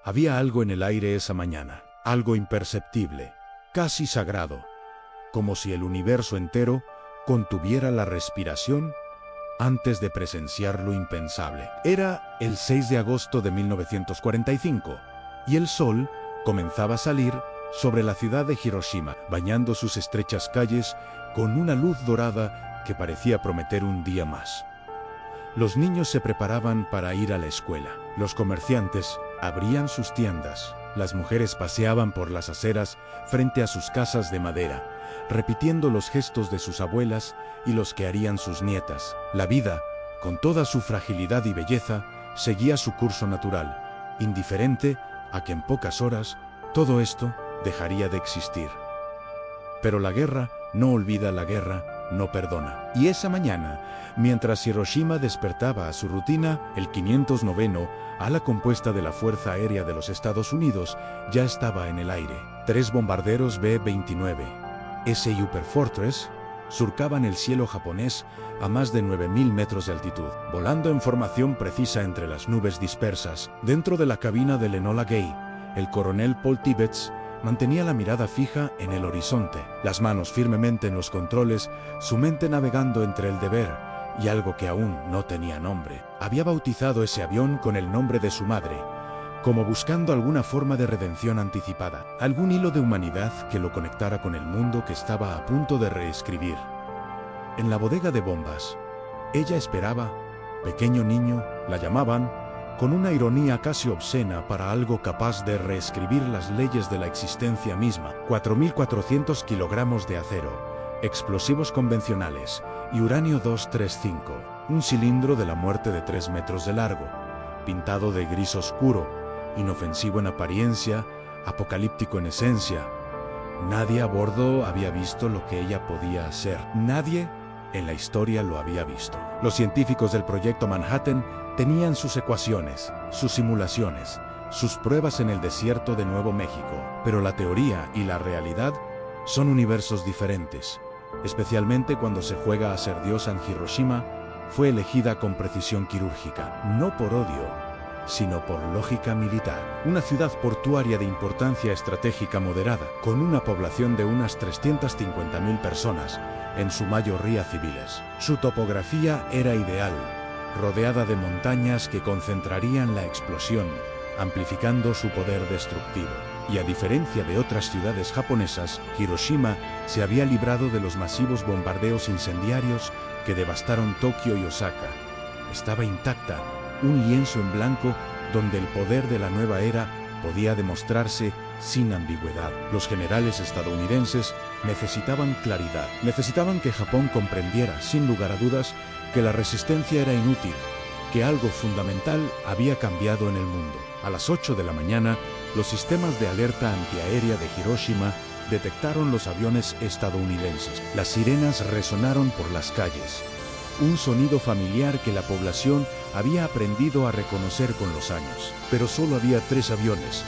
Había algo en el aire esa mañana, algo imperceptible, casi sagrado, como si el universo entero contuviera la respiración antes de presenciar lo impensable. Era el 6 de agosto de 1945 y el sol comenzaba a salir sobre la ciudad de Hiroshima, bañando sus estrechas calles con una luz dorada que parecía prometer un día más. Los niños se preparaban para ir a la escuela. Los comerciantes abrían sus tiendas. Las mujeres paseaban por las aceras frente a sus casas de madera, repitiendo los gestos de sus abuelas y los que harían sus nietas. La vida, con toda su fragilidad y belleza, seguía su curso natural, indiferente a que en pocas horas todo esto dejaría de existir. Pero la guerra no olvida, la guerra no perdona. Y esa mañana, mientras Hiroshima despertaba a su rutina, el 509º ala compuesta de la Fuerza Aérea de los Estados Unidos ya estaba en el aire. 3 bombarderos B-29 Superfortress surcaban el cielo japonés a más de 9.000 metros de altitud, volando en formación precisa entre las nubes dispersas. Dentro de la cabina del Enola Gay, el coronel Paul Tibbets mantenía la mirada fija en el horizonte, las manos firmemente en los controles, su mente navegando entre el deber y algo que aún no tenía nombre. Había bautizado ese avión con el nombre de su madre, como buscando alguna forma de redención anticipada, algún hilo de humanidad que lo conectara con el mundo que estaba a punto de reescribir. En la bodega de bombas, ella esperaba, pequeño niño, la llamaban, con una ironía casi obscena para algo capaz de reescribir las leyes de la existencia misma. 4.400 kilogramos de acero, explosivos convencionales y uranio 235, un cilindro de la muerte de 3 metros de largo, pintado de gris oscuro, inofensivo en apariencia, apocalíptico en esencia. Nadie a bordo había visto lo que ella podía hacer. Nadie en la historia lo había visto. Los científicos del Proyecto Manhattan tenían sus ecuaciones, sus simulaciones, sus pruebas en el desierto de Nuevo México. Pero la teoría y la realidad son universos diferentes. Especialmente cuando se juega a ser diosa en Hiroshima, fue elegida con precisión quirúrgica, no por odio, sino por lógica militar. Una ciudad portuaria de importancia estratégica moderada, con una población de unas 350.000 personas, en su mayoría civiles. Su topografía era ideal, rodeada de montañas que concentrarían la explosión, amplificando su poder destructivo. Y a diferencia de otras ciudades japonesas, Hiroshima se había librado de los masivos bombardeos incendiarios que devastaron Tokio y Osaka. Estaba intacta, un lienzo en blanco donde el poder de la nueva era podía demostrarse sin ambigüedad. Los generales estadounidenses necesitaban claridad. Necesitaban que Japón comprendiera, sin lugar a dudas, que la resistencia era inútil, que algo fundamental había cambiado en el mundo. A las 8 de la mañana, los sistemas de alerta antiaérea de Hiroshima detectaron los aviones estadounidenses. Las sirenas resonaron por las calles, un sonido familiar que la población había aprendido a reconocer con los años. Pero solo había 3 aviones,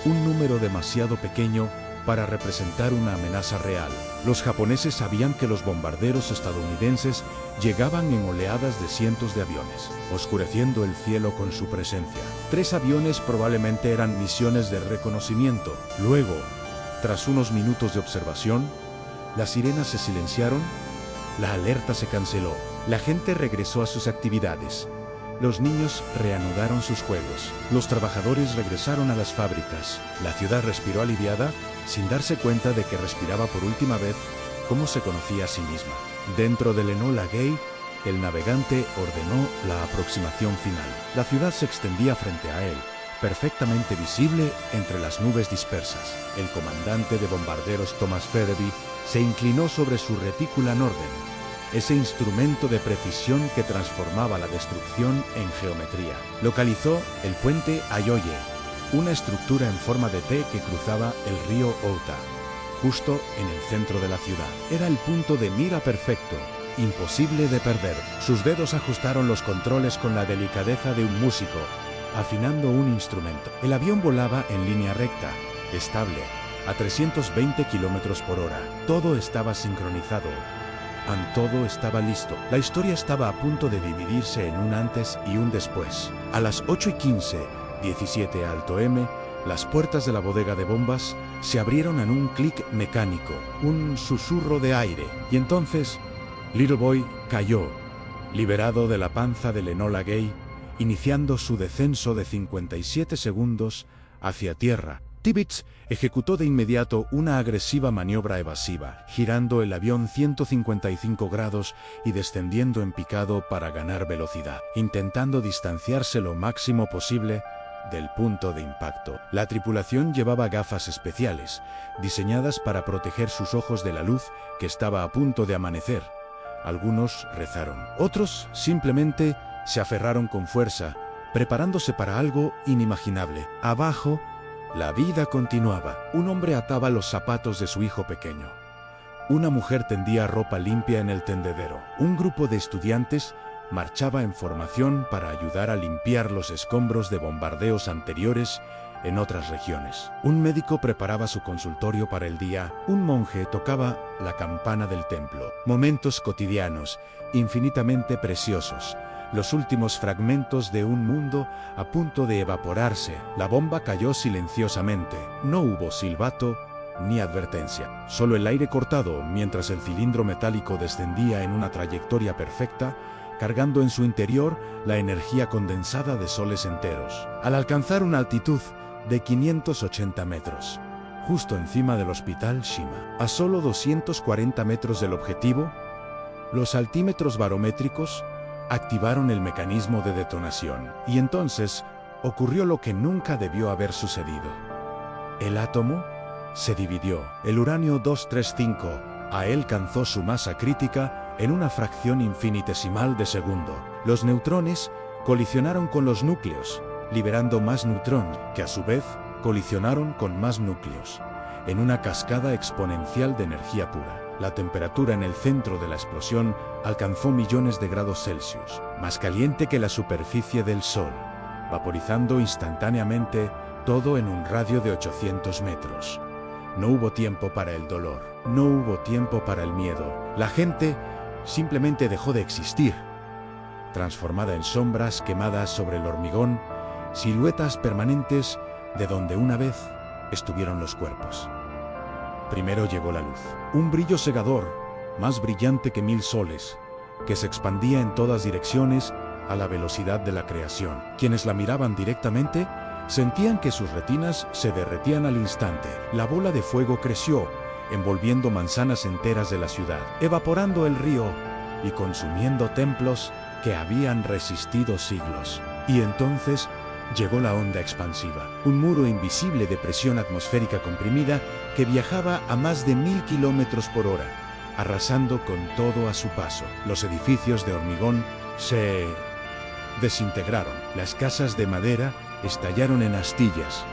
un número demasiado pequeño para representar una amenaza real. Los japoneses sabían que los bombarderos estadounidenses llegaban en oleadas de cientos de aviones, oscureciendo el cielo con su presencia. 3 aviones probablemente eran misiones de reconocimiento. Luego, tras unos minutos de observación, las sirenas se silenciaron, la alerta se canceló, la gente regresó a sus actividades. Los niños reanudaron sus juegos. Los trabajadores regresaron a las fábricas. La ciudad respiró aliviada, sin darse cuenta de que respiraba por última vez cómo se conocía a sí misma. Dentro del Enola Gay, el navegante ordenó la aproximación final. La ciudad se extendía frente a él, perfectamente visible entre las nubes dispersas. El comandante de bombarderos Thomas Featherby se inclinó sobre su retícula Norden, ese instrumento de precisión que transformaba la destrucción en geometría. Localizó el puente Ayoye, una estructura en forma de T que cruzaba el río Ota, justo en el centro de la ciudad. Era el punto de mira perfecto, imposible de perder.Sus dedos ajustaron los controles con la delicadeza de un músico, afinando un instrumento. El avión volaba en línea recta, estable, a 320 kilómetros por hora. Todo estaba sincronizado. Todo estaba listo. La historia estaba a punto de dividirse en un antes y un después. A las 8:15, 17 Alto M, las puertas de la bodega de bombas se abrieron en un clic mecánico, un susurro de aire, y entonces Little Boy cayó, liberado de la panza del Enola Gay, iniciando su descenso de 57 segundos hacia tierra. Tibbets ejecutó de inmediato una agresiva maniobra evasiva, girando el avión 155 grados y descendiendo en picado para ganar velocidad, intentando distanciarse lo máximo posible del punto de impacto. La tripulación llevaba gafas especiales, diseñadas para proteger sus ojos de la luz que estaba a punto de amanecer. Algunos rezaron, otros simplemente se aferraron con fuerza, preparándose para algo inimaginable. Abajo, la vida continuaba. Un hombre ataba los zapatos de su hijo pequeño. Una mujer tendía ropa limpia en el tendedero. Un grupo de estudiantes marchaba en formación para ayudar a limpiar los escombros de bombardeos anteriores en otras regiones. Un médico preparaba su consultorio para el día. Un monje tocaba la campana del templo. Momentos cotidianos, infinitamente preciosos. Los últimos fragmentos de un mundo a punto de evaporarse. La bomba cayó silenciosamente. No hubo silbato ni advertencia. Solo el aire cortado mientras el cilindro metálico descendía en una trayectoria perfecta, cargando en su interior la energía condensada de soles enteros. Al alcanzar una altitud de 580 metros, justo encima del Hospital Shima, a solo 240 metros del objetivo, los altímetros barométricos activaron el mecanismo de detonación. Y entonces ocurrió lo que nunca debió haber sucedido. El átomo se dividió. El uranio 235 alcanzó su masa crítica en una fracción infinitesimal de segundo. Los neutrones colisionaron con los núcleos, liberando más neutrones, que a su vez colisionaron con más núcleos, en una cascada exponencial de energía pura. La temperatura en el centro de la explosión alcanzó millones de grados Celsius, más caliente que la superficie del Sol, vaporizando instantáneamente todo en un radio de 800 metros. No hubo tiempo para el dolor, no hubo tiempo para el miedo. La gente simplemente dejó de existir, transformada en sombras quemadas sobre el hormigón, siluetas permanentes de donde una vez estuvieron los cuerpos. Primero llegó la luz, un brillo cegador, más brillante que 1000 soles, que se expandía en todas direcciones a la velocidad de la creación. Quienes la miraban directamente sentían que sus retinas se derretían al instante. La bola de fuego creció, envolviendo manzanas enteras de la ciudad, evaporando el río y consumiendo templos que habían resistido siglos. Y entonces llegó la onda expansiva, un muro invisible de presión atmosférica comprimida que viajaba a más de 1000 kilómetros por hora, arrasando con todo a su paso. Los edificios de hormigón se desintegraron. Las casas de madera estallaron en astillas.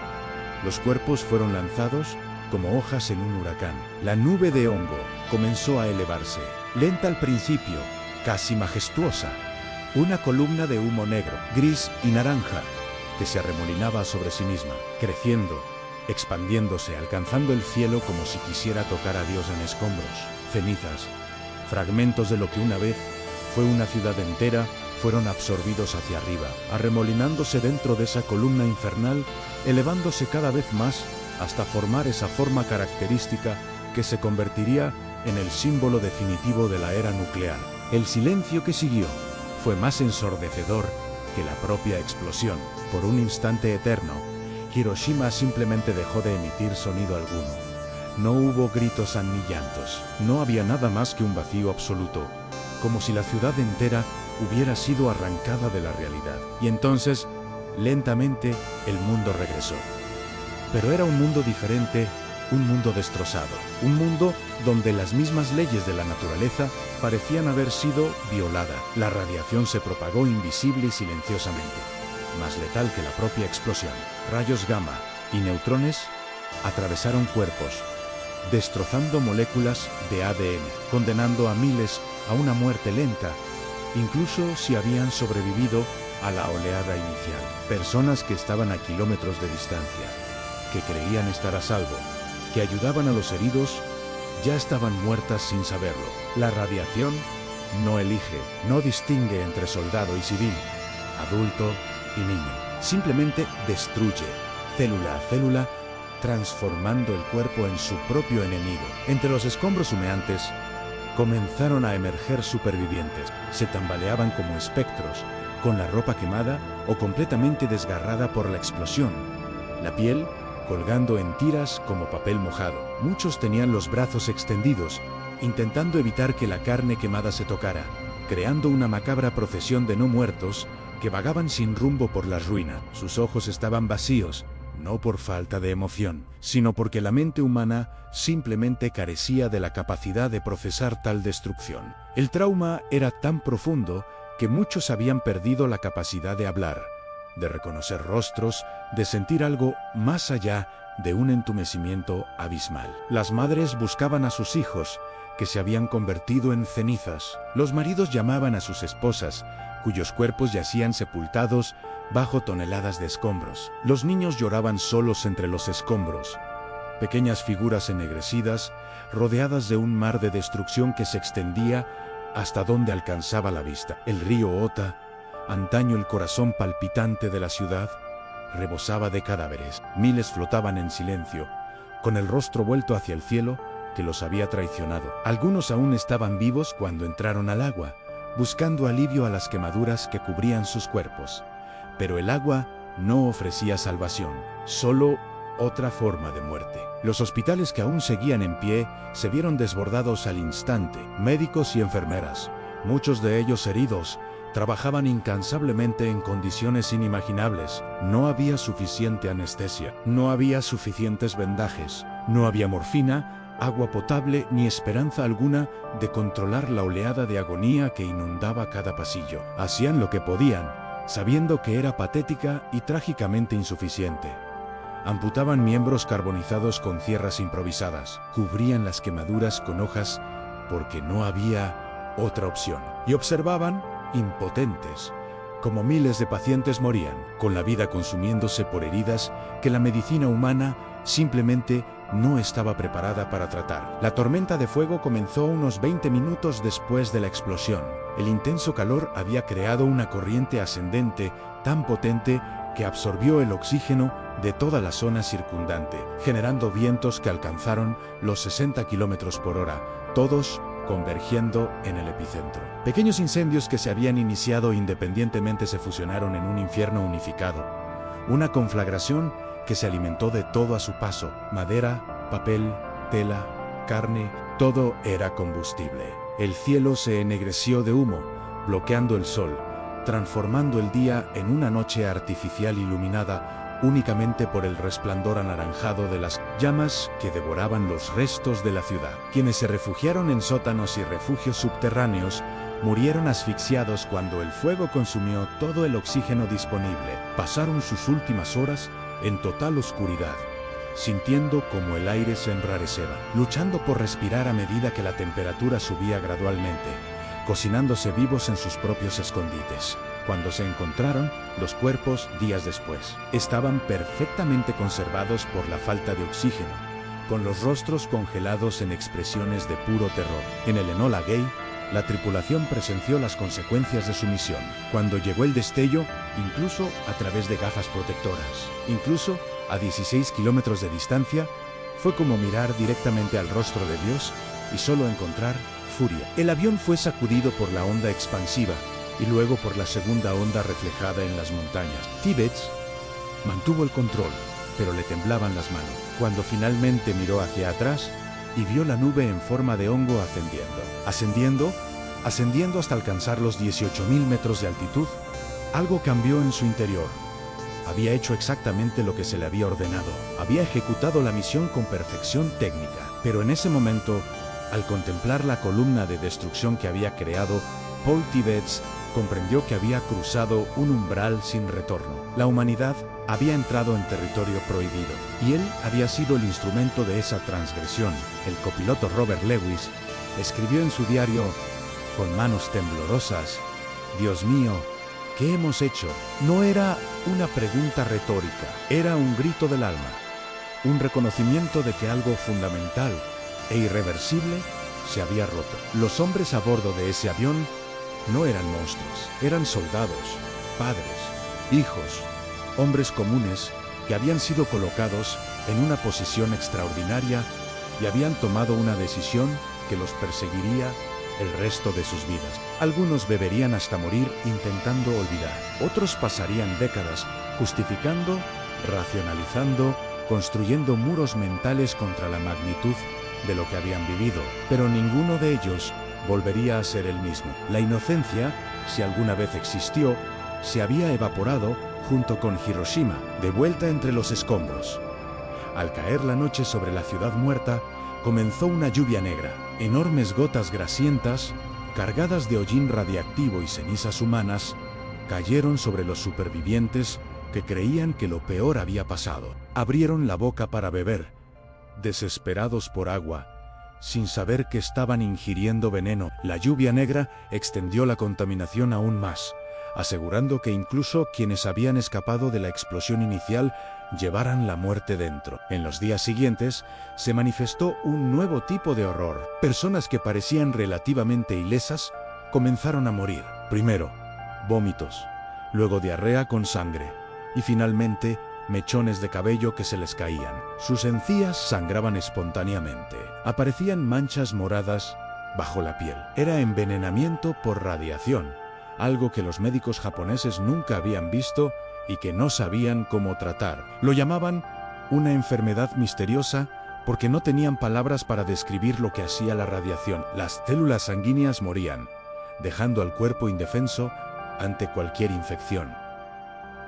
Los cuerpos fueron lanzados como hojas en un huracán. La nube de hongo comenzó a elevarse, lenta al principio, casi majestuosa. Una columna de humo negro, gris y naranja, que se arremolinaba sobre sí misma, creciendo, expandiéndose, alcanzando el cielo como si quisiera tocar a Dios en escombros, cenizas, fragmentos de lo que una vez fue una ciudad entera, fueron absorbidos hacia arriba, arremolinándose dentro de esa columna infernal, elevándose cada vez más hasta formar esa forma característica que se convertiría en el símbolo definitivo de la era nuclear. El silencio que siguió fue más ensordecedor que la propia explosión. Por un instante eterno, Hiroshima simplemente dejó de emitir sonido alguno. No hubo gritos ni llantos. No había nada más que un vacío absoluto, como si la ciudad entera hubiera sido arrancada de la realidad. Y entonces, lentamente, el mundo regresó. Pero era un mundo diferente, un mundo destrozado, un mundo donde las mismas leyes de la naturaleza parecían haber sido violadas. La radiación se propagó invisible y silenciosamente, más letal que la propia explosión. Rayos gamma y neutrones atravesaron cuerpos, destrozando moléculas de ADN, condenando a miles a una muerte lenta, incluso si habían sobrevivido a la oleada inicial. Personas que estaban a kilómetros de distancia, que creían estar a salvo, que ayudaban a los heridos, ya estaban muertas sin saberlo. La radiación no elige, no distingue entre soldado y civil, adulto y niño. simplemente destruye, célula a célula, transformando el cuerpo en su propio enemigo. Entre los escombros humeantes, comenzaron a emerger supervivientes. Se tambaleaban como espectros, con la ropa quemada o completamente desgarrada por la explosión. La piel colgando en tiras como papel mojado. Muchos tenían los brazos extendidos, intentando evitar que la carne quemada se tocara, creando una macabra procesión de no muertos que vagaban sin rumbo por las ruinas. Sus ojos estaban vacíos, no por falta de emoción, sino porque la mente humana simplemente carecía de la capacidad de procesar tal destrucción. El trauma era tan profundo que muchos habían perdido la capacidad de hablar, de reconocer rostros, de sentir algo más allá de un entumecimiento abismal. Las madres buscaban a sus hijos, que se habían convertido en cenizas. Los maridos llamaban a sus esposas, cuyos cuerpos yacían sepultados bajo toneladas de escombros. Los niños lloraban solos entre los escombros, pequeñas figuras ennegrecidas, rodeadas de un mar de destrucción que se extendía hasta donde alcanzaba la vista. El río Ota, antaño el corazón palpitante de la ciudad, rebosaba de cadáveres. Miles flotaban en silencio, con el rostro vuelto hacia el cielo que los había traicionado. Algunos aún estaban vivos cuando entraron al agua, buscando alivio a las quemaduras que cubrían sus cuerpos. Pero el agua no ofrecía salvación, solo otra forma de muerte. Los hospitales que aún seguían en pie se vieron desbordados al instante. Médicos y enfermeras, muchos de ellos heridos, trabajaban incansablemente en condiciones inimaginables. No había suficiente anestesia, no había suficientes vendajes, no había morfina, agua potable ni esperanza alguna de controlar la oleada de agonía que inundaba cada pasillo. Hacían lo que podían, sabiendo que era patética y trágicamente insuficiente. Amputaban miembros carbonizados con sierras improvisadas, cubrían las quemaduras con hojas porque no había otra opción, y observaban, impotentes, como miles de pacientes morían, con la vida consumiéndose por heridas que la medicina humana simplemente no estaba preparada para tratar. La tormenta de fuego comenzó unos 20 minutos después de la explosión. El intenso calor había creado una corriente ascendente tan potente que absorbió el oxígeno de toda la zona circundante, generando vientos que alcanzaron los 60 kilómetros por hora, todos convergiendo en el epicentro. Pequeños incendios que se habían iniciado independientemente se fusionaron en un infierno unificado, una conflagración que se alimentó de todo a su paso. Madera, papel, tela, carne, todo era combustible. El cielo se ennegreció de humo, bloqueando el sol, transformando el día en una noche artificial iluminada únicamente por el resplandor anaranjado de las llamas que devoraban los restos de la ciudad. Quienes se refugiaron en sótanos y refugios subterráneos murieron asfixiados cuando el fuego consumió todo el oxígeno disponible. Pasaron sus últimas horas en total oscuridad, sintiendo como el aire se enrarecía, luchando por respirar a medida que la temperatura subía gradualmente, cocinándose vivos en sus propios escondites. Cuando se encontraron, los cuerpos, días después, estaban perfectamente conservados por la falta de oxígeno, con los rostros congelados en expresiones de puro terror. En el Enola Gay, la tripulación presenció las consecuencias de su misión. Cuando llegó el destello, incluso a través de gafas protectoras, incluso a 16 kilómetros de distancia, fue como mirar directamente al rostro de Dios y solo encontrar furia. El avión fue sacudido por la onda expansiva y luego por la segunda onda reflejada en las montañas. Tibbets mantuvo el control, pero le temblaban las manos. Cuando finalmente miró hacia atrás y vio la nube en forma de hongo ascendiendo hasta alcanzar los 18.000 metros de altitud, algo cambió en su interior. Había hecho exactamente lo que se le había ordenado. Había ejecutado la misión con perfección técnica. Pero en ese momento, al contemplar la columna de destrucción que había creado, Paul Tibbets comprendió que había cruzado un umbral sin retorno. La humanidad había entrado en territorio prohibido, y él había sido el instrumento de esa transgresión. El copiloto Robert Lewis escribió en su diario, con manos temblorosas: «Dios mío, ¿qué hemos hecho?». No era una pregunta retórica, era un grito del alma, un reconocimiento de que algo fundamental e irreversible se había roto. Los hombres a bordo de ese avión no eran monstruos, eran soldados, padres, hijos, hombres comunes que habían sido colocados en una posición extraordinaria y habían tomado una decisión que los perseguiría el resto de sus vidas. Algunos beberían hasta morir intentando olvidar. Otros pasarían décadas justificando, racionalizando, construyendo muros mentales contra la magnitud de lo que habían vivido. Pero ninguno de ellos volvería a ser el mismo. La inocencia, si alguna vez existió, se había evaporado junto con Hiroshima, de vuelta entre los escombros. Al caer la noche sobre la ciudad muerta, comenzó una lluvia negra. Enormes gotas grasientas, cargadas de hollín radiactivo y cenizas humanas, cayeron sobre los supervivientes que creían que lo peor había pasado. Abrieron la boca para beber, desesperados por agua, sin saber que estaban ingiriendo veneno. La lluvia negra extendió la contaminación aún más, asegurando que incluso quienes habían escapado de la explosión inicial llevaran la muerte dentro. En los días siguientes, se manifestó un nuevo tipo de horror. Personas que parecían relativamente ilesas comenzaron a morir. Primero, vómitos, luego diarrea con sangre, y finalmente, mechones de cabello que se les caían. Sus encías sangraban espontáneamente. Aparecían manchas moradas bajo la piel. Era envenenamiento por radiación, algo que los médicos japoneses nunca habían visto y que no sabían cómo tratar. Lo llamaban una enfermedad misteriosa porque no tenían palabras para describir lo que hacía la radiación. Las células sanguíneas morían, dejando al cuerpo indefenso ante cualquier infección.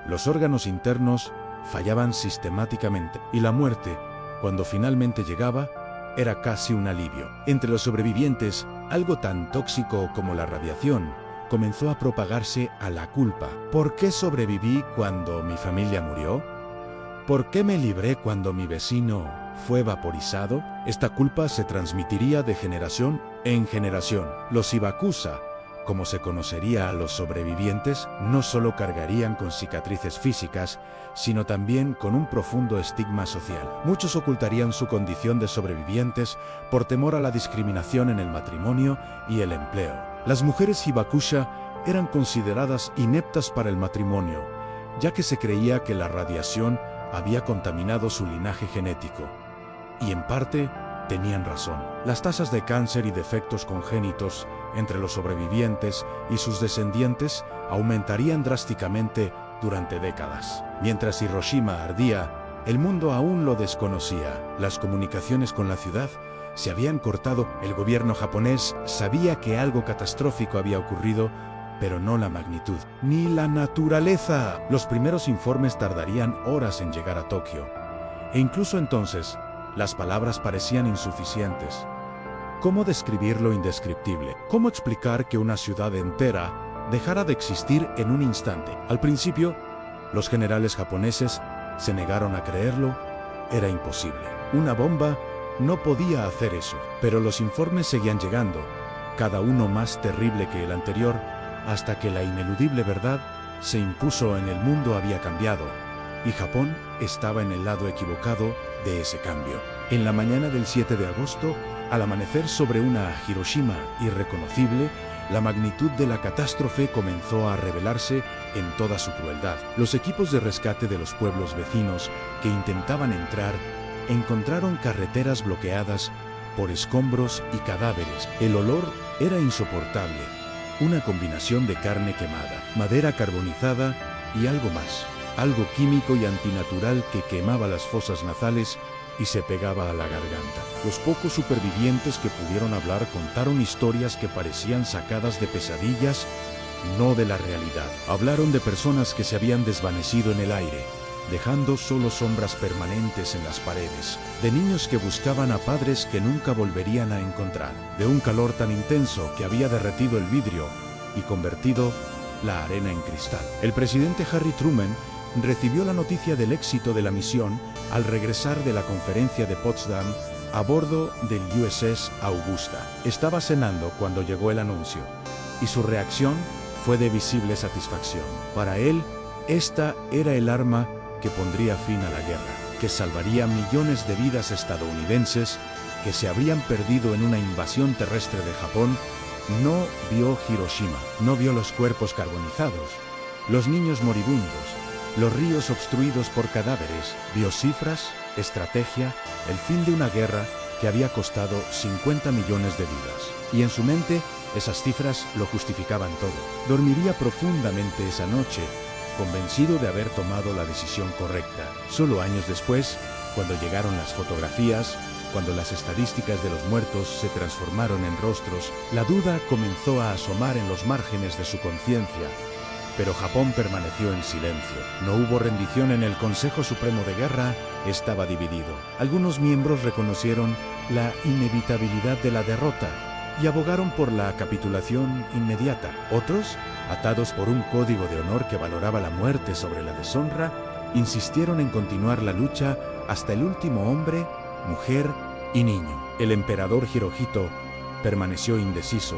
Los órganos internos fallaban sistemáticamente, y la muerte, cuando finalmente llegaba, era casi un alivio. Entre los sobrevivientes, algo tan tóxico como la radiación comenzó a propagarse a la culpa. ¿Por qué sobreviví cuando mi familia murió? ¿Por qué me libré cuando mi vecino fue vaporizado? Esta culpa se transmitiría de generación en generación. Los hibakusa, como se conocería a los sobrevivientes, no solo cargarían con cicatrices físicas, sino también con un profundo estigma social. Muchos ocultarían su condición de sobrevivientes por temor a la discriminación en el matrimonio y el empleo. Las mujeres hibakusha eran consideradas ineptas para el matrimonio, ya que se creía que la radiación había contaminado su linaje genético. Y en parte, tenían razón. Las tasas de cáncer y defectos congénitos entre los sobrevivientes y sus descendientes aumentarían drásticamente durante décadas. Mientras Hiroshima ardía, el mundo aún lo desconocía. Las comunicaciones con la ciudad se habían cortado. El gobierno japonés sabía que algo catastrófico había ocurrido, pero no la magnitud, ni la naturaleza. Los primeros informes tardarían horas en llegar a Tokio. E incluso entonces, las palabras parecían insuficientes. ¿Cómo describir lo indescriptible? ¿Cómo explicar que una ciudad entera dejara de existir en un instante? Al principio, los generales japoneses se negaron a creerlo. Era imposible. Una bomba no podía hacer eso. Pero los informes seguían llegando, cada uno más terrible que el anterior, hasta que la ineludible verdad se impuso. En el mundo había cambiado, y Japón estaba en el lado equivocado de ese cambio. En la mañana del 7 de agosto, al amanecer sobre una Hiroshima irreconocible, la magnitud de la catástrofe comenzó a revelarse en toda su crueldad. Los equipos de rescate de los pueblos vecinos que intentaban entrar encontraron carreteras bloqueadas por escombros y cadáveres. El olor era insoportable, una combinación de carne quemada, madera carbonizada y algo más, algo químico y antinatural que quemaba las fosas nasales y se pegaba a la garganta. Los pocos supervivientes que pudieron hablar contaron historias que parecían sacadas de pesadillas, no de la realidad. Hablaron de personas que se habían desvanecido en el aire, dejando solo sombras permanentes en las paredes, de niños que buscaban a padres que nunca volverían a encontrar, de un calor tan intenso que había derretido el vidrio y convertido la arena en cristal. El presidente Harry Truman recibió la noticia del éxito de la misión al regresar de la conferencia de Potsdam a bordo del USS Augusta. Estaba cenando cuando llegó el anuncio, y su reacción fue de visible satisfacción. Para él, esta era el arma que pondría fin a la guerra, que salvaría millones de vidas estadounidenses que se habrían perdido en una invasión terrestre de Japón. No vio Hiroshima, no vio los cuerpos carbonizados, los niños moribundos, los ríos obstruidos por cadáveres, vio cifras, estrategia, el fin de una guerra que había costado 50 millones de vidas. Y en su mente, esas cifras lo justificaban todo. Dormiría profundamente esa noche, convencido de haber tomado la decisión correcta. Solo años después, cuando llegaron las fotografías, cuando las estadísticas de los muertos se transformaron en rostros, la duda comenzó a asomar en los márgenes de su conciencia. Pero Japón permaneció en silencio. No hubo rendición en el Consejo Supremo de Guerra, estaba dividido. Algunos miembros reconocieron la inevitabilidad de la derrota y abogaron por la capitulación inmediata. Otros, atados por un código de honor que valoraba la muerte sobre la deshonra, insistieron en continuar la lucha hasta el último hombre, mujer y niño. El emperador Hirohito permaneció indeciso,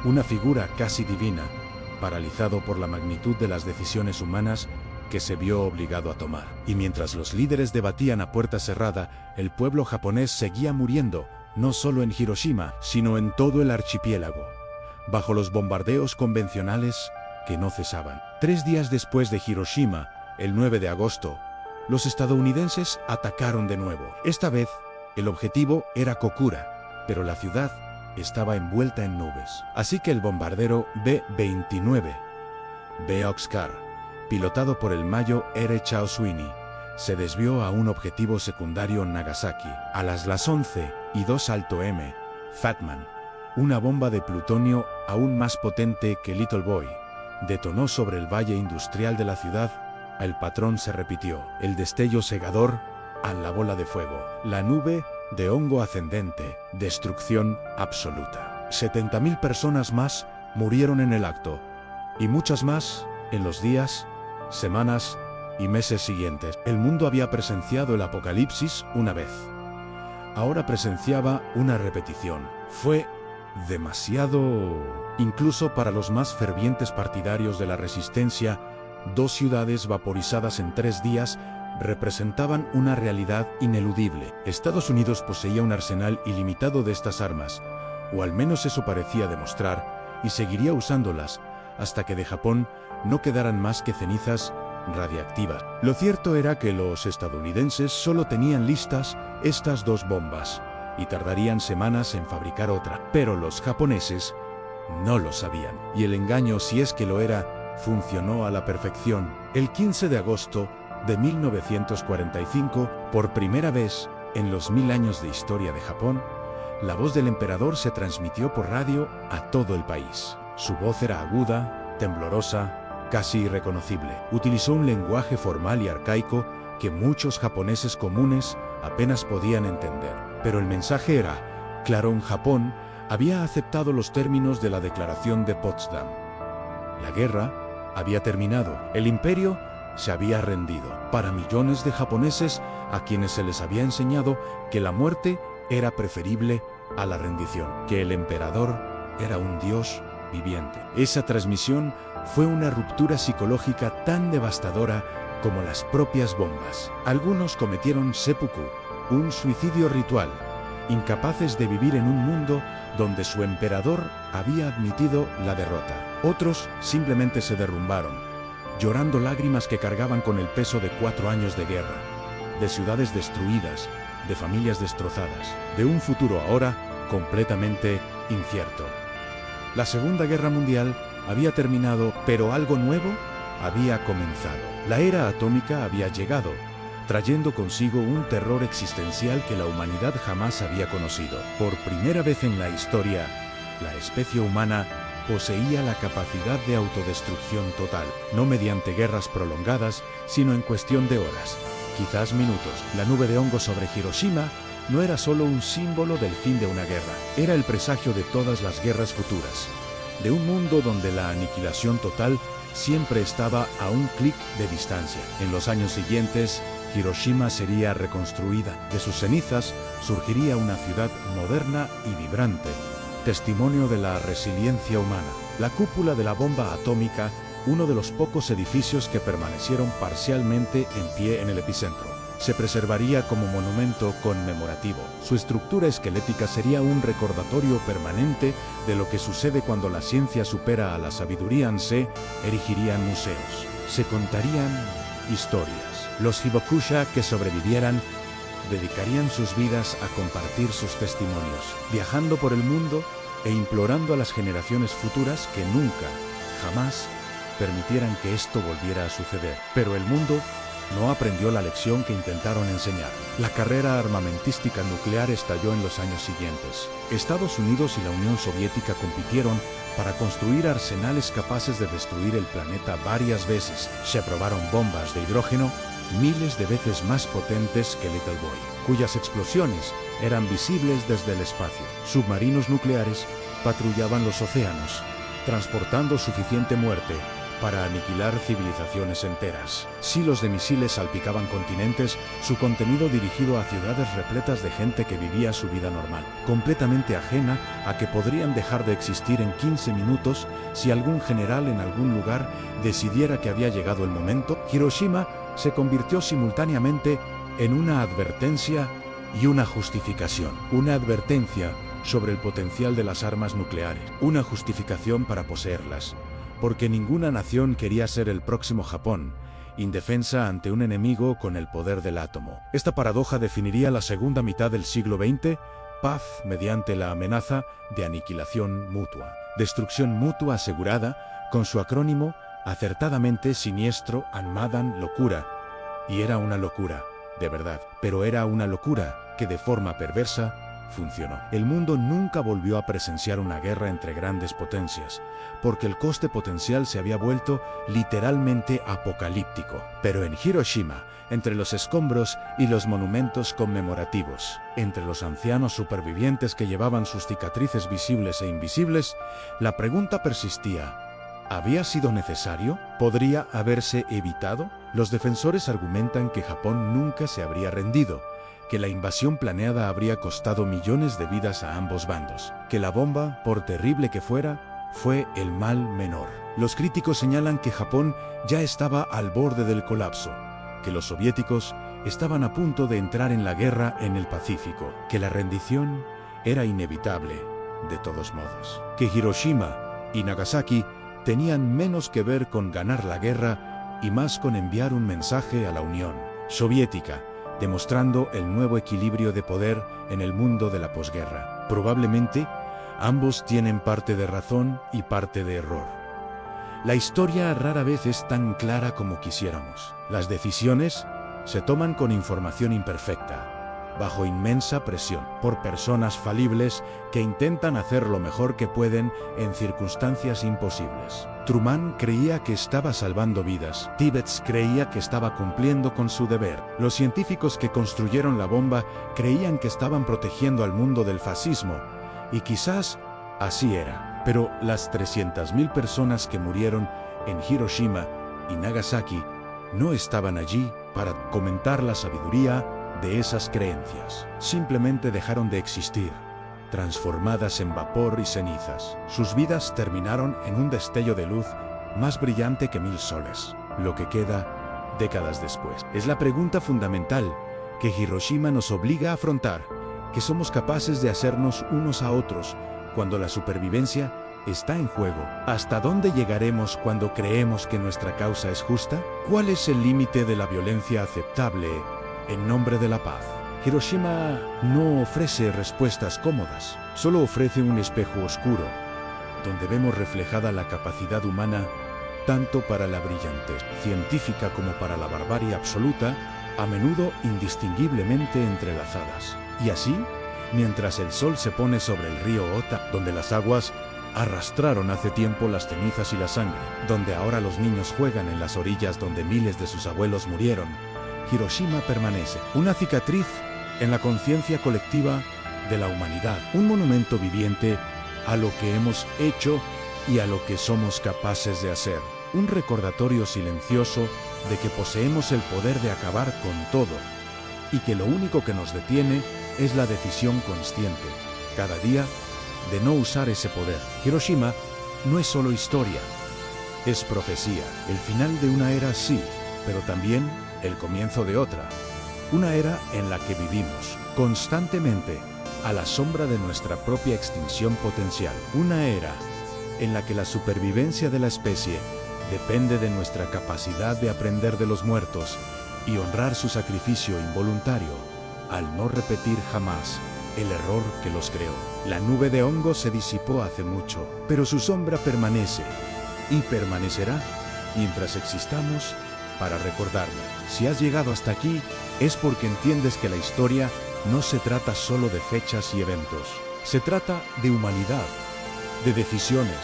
una figura casi divina, paralizado por la magnitud de las decisiones humanas que se vio obligado a tomar. Y mientras los líderes debatían a puerta cerrada, el pueblo japonés seguía muriendo, no solo en Hiroshima, sino en todo el archipiélago, bajo los bombardeos convencionales que no cesaban. 3 días después de Hiroshima, el 9 de agosto, los estadounidenses atacaron de nuevo. Esta vez, el objetivo era Kokura, pero la ciudad estaba envuelta en nubes. Así que el bombardero B-29, Beoxcar, pilotado por el mayo R. Chao Sweeney, se desvió a un objetivo secundario en Nagasaki. A las 11:02 Alto M, Fatman, una bomba de plutonio aún más potente que Little Boy, detonó sobre el valle industrial de la ciudad. El patrón se repitió. El destello cegador a la bola de fuego. La nube de hongo ascendente. Destrucción absoluta. 70.000 personas más murieron en el acto. Y muchas más en los días, semanas y meses siguientes. El mundo había presenciado el apocalipsis una vez. Ahora presenciaba una repetición. Fue demasiado. Incluso para los más fervientes partidarios de la resistencia, 2 ciudades vaporizadas en 3 días representaban una realidad ineludible. Estados Unidos poseía un arsenal ilimitado de estas armas, o al menos eso parecía demostrar, y seguiría usándolas hasta que de Japón no quedaran más que cenizas radiactivas. Lo cierto era que los estadounidenses solo tenían listas estas 2 bombas, y tardarían semanas en fabricar otra. Pero los japoneses no lo sabían. Y el engaño, si es que lo era, funcionó a la perfección. El 15 de agosto de 1945, por primera vez en los 1000 años de historia de Japón, la voz del emperador se transmitió por radio a todo el país. Su voz era aguda, temblorosa, casi irreconocible. Utilizó un lenguaje formal y arcaico que muchos japoneses comunes apenas podían entender. Pero el mensaje era claro: Japón había aceptado los términos de la Declaración de Potsdam. La guerra había terminado. El imperio se había rendido. Para millones de japoneses a quienes se les había enseñado que la muerte era preferible a la rendición, que el emperador era un dios viviente. Esa transmisión fue una ruptura psicológica tan devastadora como las propias bombas. Algunos cometieron seppuku, un suicidio ritual, incapaces de vivir en un mundo donde su emperador había admitido la derrota. Otros simplemente se derrumbaron, llorando lágrimas que cargaban con el peso de 4 años de guerra, de ciudades destruidas, de familias destrozadas, de un futuro ahora completamente incierto. La Segunda Guerra Mundial había terminado, pero algo nuevo había comenzado. La era atómica había llegado, trayendo consigo un terror existencial que la humanidad jamás había conocido. Por primera vez en la historia, la especie humana poseía la capacidad de autodestrucción total, no mediante guerras prolongadas, sino en cuestión de horas, quizás minutos. La nube de hongo sobre Hiroshima no era solo un símbolo del fin de una guerra, era el presagio de todas las guerras futuras, de un mundo donde la aniquilación total siempre estaba a un clic de distancia. En los años siguientes, Hiroshima sería reconstruida. De sus cenizas surgiría una ciudad moderna y vibrante, testimonio de la resiliencia humana. La cúpula de la bomba atómica, uno de los pocos edificios que permanecieron parcialmente en pie en el epicentro, se preservaría como monumento conmemorativo. Su estructura esquelética sería un recordatorio permanente de lo que sucede cuando la ciencia supera a la sabiduría. Se erigirían museos, se contarían historias. Los Hibakusha que sobrevivieran dedicarían sus vidas a compartir sus testimonios, viajando por el mundo e implorando a las generaciones futuras que nunca, jamás, permitieran que esto volviera a suceder. Pero el mundo no aprendió la lección que intentaron enseñar. La carrera armamentística nuclear estalló en los años siguientes. Estados Unidos y la Unión Soviética compitieron para construir arsenales capaces de destruir el planeta varias veces. Se probaron bombas de hidrógeno miles de veces más potentes que Little Boy, cuyas explosiones eran visibles desde el espacio. Submarinos nucleares patrullaban los océanos, transportando suficiente muerte para aniquilar civilizaciones enteras. Silos de misiles salpicaban continentes, su contenido dirigido a ciudades repletas de gente que vivía su vida normal, completamente ajena a que podrían dejar de existir en 15 minutos si algún general en algún lugar decidiera que había llegado el momento. Hiroshima se convirtió simultáneamente en una advertencia y una justificación. Una advertencia sobre el potencial de las armas nucleares, una justificación para poseerlas, porque ninguna nación quería ser el próximo Japón, indefensa ante un enemigo con el poder del átomo. Esta paradoja definiría la segunda mitad del siglo XX, paz mediante la amenaza de aniquilación mutua. Destrucción mutua asegurada, con su acrónimo acertadamente siniestro Anmadan locura. Y era una locura, de verdad, pero era una locura que de forma perversa funcionó. El mundo nunca volvió a presenciar una guerra entre grandes potencias, porque el coste potencial se había vuelto literalmente apocalíptico. Pero en Hiroshima, entre los escombros y los monumentos conmemorativos, entre los ancianos supervivientes que llevaban sus cicatrices visibles e invisibles, la pregunta persistía: ¿había sido necesario? ¿Podría haberse evitado? Los defensores argumentan que Japón nunca se habría rendido, que la invasión planeada habría costado millones de vidas a ambos bandos, que la bomba, por terrible que fuera, fue el mal menor. Los críticos señalan que Japón ya estaba al borde del colapso, que los soviéticos estaban a punto de entrar en la guerra en el Pacífico, que la rendición era inevitable, de todos modos, que Hiroshima y Nagasaki tenían menos que ver con ganar la guerra y más con enviar un mensaje a la Unión Soviética, demostrando el nuevo equilibrio de poder en el mundo de la posguerra. Probablemente, ambos tienen parte de razón y parte de error. La historia rara vez es tan clara como quisiéramos. Las decisiones se toman con información imperfecta, bajo inmensa presión, por personas falibles que intentan hacer lo mejor que pueden en circunstancias imposibles. Truman creía que estaba salvando vidas. Tibbets creía que estaba cumpliendo con su deber. Los científicos que construyeron la bomba creían que estaban protegiendo al mundo del fascismo, y quizás así era. Pero las 300.000 personas que murieron en Hiroshima y Nagasaki no estaban allí para comentar la sabiduría de esas creencias. Simplemente dejaron de existir, transformadas en vapor y cenizas. Sus vidas terminaron en un destello de luz más brillante que 1000 soles. Lo que queda décadas después es la pregunta fundamental que Hiroshima nos obliga a afrontar: ¿qué somos capaces de hacernos unos a otros cuando la supervivencia está en juego? ¿Hasta dónde llegaremos cuando creemos que nuestra causa es justa? ¿Cuál es el límite de la violencia aceptable en nombre de la paz? Hiroshima no ofrece respuestas cómodas, solo ofrece un espejo oscuro, donde vemos reflejada la capacidad humana, tanto para la brillantez científica como para la barbarie absoluta, a menudo indistinguiblemente entrelazadas. Y así, mientras el sol se pone sobre el río Ota, donde las aguas arrastraron hace tiempo las cenizas y la sangre, donde ahora los niños juegan en las orillas donde miles de sus abuelos murieron, Hiroshima permanece, una cicatriz en la conciencia colectiva de la humanidad, un monumento viviente a lo que hemos hecho y a lo que somos capaces de hacer, un recordatorio silencioso de que poseemos el poder de acabar con todo, y que lo único que nos detiene es la decisión consciente, cada día, de no usar ese poder. Hiroshima no es solo historia, es profecía, el final de una era sí, pero también el comienzo de otra. Una era en la que vivimos constantemente a la sombra de nuestra propia extinción potencial. Una era en la que la supervivencia de la especie depende de nuestra capacidad de aprender de los muertos y honrar su sacrificio involuntario, al no repetir jamás el error que los creó. La nube de hongo se disipó hace mucho, pero su sombra permanece y permanecerá mientras existamos para recordarla. Si has llegado hasta aquí, es porque entiendes que la historia no se trata solo de fechas y eventos. Se trata de humanidad, de decisiones,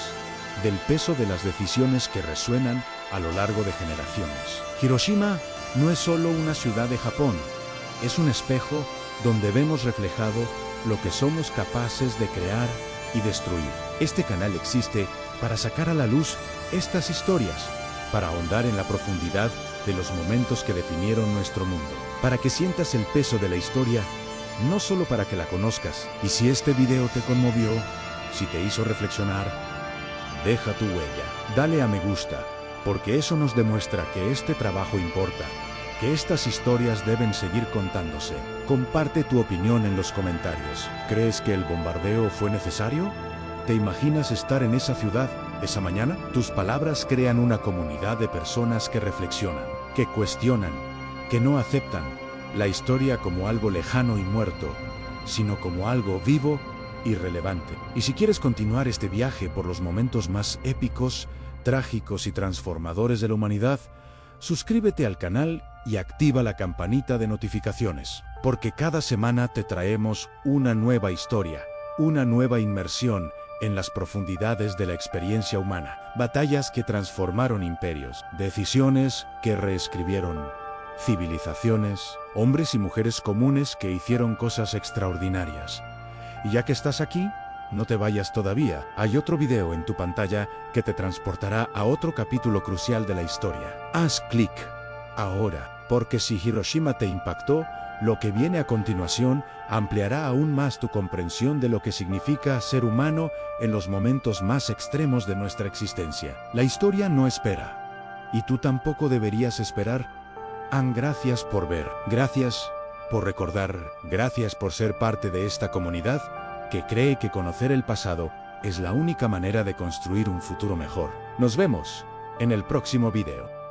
del peso de las decisiones que resuenan a lo largo de generaciones. Hiroshima no es solo una ciudad de Japón, es un espejo donde vemos reflejado lo que somos capaces de crear y destruir. Este canal existe para sacar a la luz estas historias, para ahondar en la profundidad de los momentos que definieron nuestro mundo, para que sientas el peso de la historia, no solo para que la conozcas. Y si este video te conmovió, si te hizo reflexionar, deja tu huella, dale a me gusta, porque eso nos demuestra que este trabajo importa, que estas historias deben seguir contándose. Comparte tu opinión en los comentarios. ¿Crees que el bombardeo fue necesario? ¿Te imaginas estar en esa ciudad esa mañana? Tus palabras crean una comunidad de personas que reflexionan, que cuestionan, que no aceptan la historia como algo lejano y muerto, sino como algo vivo y relevante. Y si quieres continuar este viaje por los momentos más épicos, trágicos y transformadores de la humanidad, suscríbete al canal y activa la campanita de notificaciones, porque cada semana te traemos una nueva historia, una nueva inmersión en las profundidades de la experiencia humana. Batallas que transformaron imperios, decisiones que reescribieron civilizaciones, hombres y mujeres comunes que hicieron cosas extraordinarias. Y ya que estás aquí, no te vayas todavía. Hay otro video en tu pantalla que te transportará a otro capítulo crucial de la historia. Haz clic ahora, porque si Hiroshima te impactó, lo que viene a continuación ampliará aún más tu comprensión de lo que significa ser humano en los momentos más extremos de nuestra existencia. La historia no espera, y tú tampoco deberías esperar. Gracias por ver, gracias por recordar, gracias por ser parte de esta comunidad que cree que conocer el pasado es la única manera de construir un futuro mejor. Nos vemos en el próximo video.